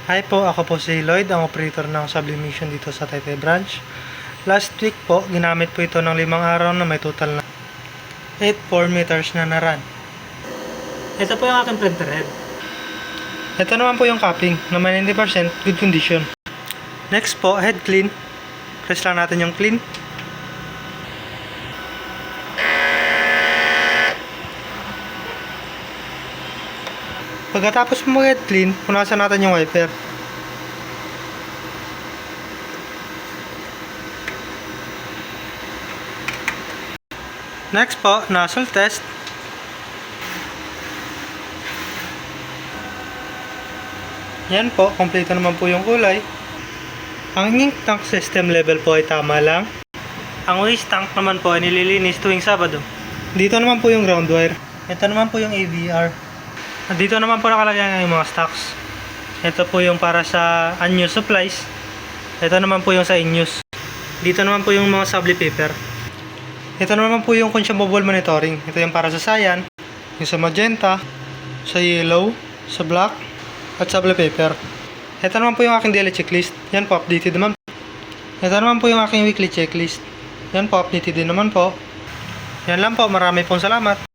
Hi po, ako po si Lloyd, ang operator ng sublimation dito sa Taytay Branch. Last week po, ginamit po ito ng 5 araw na may total na 84 meters na na-run. Ito po yung aking printer head. Ito naman po yung capping na may 90% good condition. Next po, head clean. Press lang natin yung clean. Pagkatapos mo mag-head clean, punasan natin yung wiper. Next po, nozzle test. Yan po, kompleto naman po yung kulay. Ang ink tank system level po ay tama lang. Ang waste tank naman po ay nililinis tuwing Sabado. Dito naman po yung ground wire. Ito naman po yung AVR. At dito naman po nakalagay ang mga stocks. Ito po yung para sa unused supplies. Ito naman po yung sa in-use. Dito naman po yung mga subli paper. Ito naman po yung consumable monitoring. Ito yung para sa cyan, yung sa magenta, sa yellow, sa black, at subli paper. Ito naman po yung aking daily checklist. Yan po, updated naman. Ito naman po yung aking weekly checklist. Yan po, updated din naman po. Yan lang po, marami pong salamat.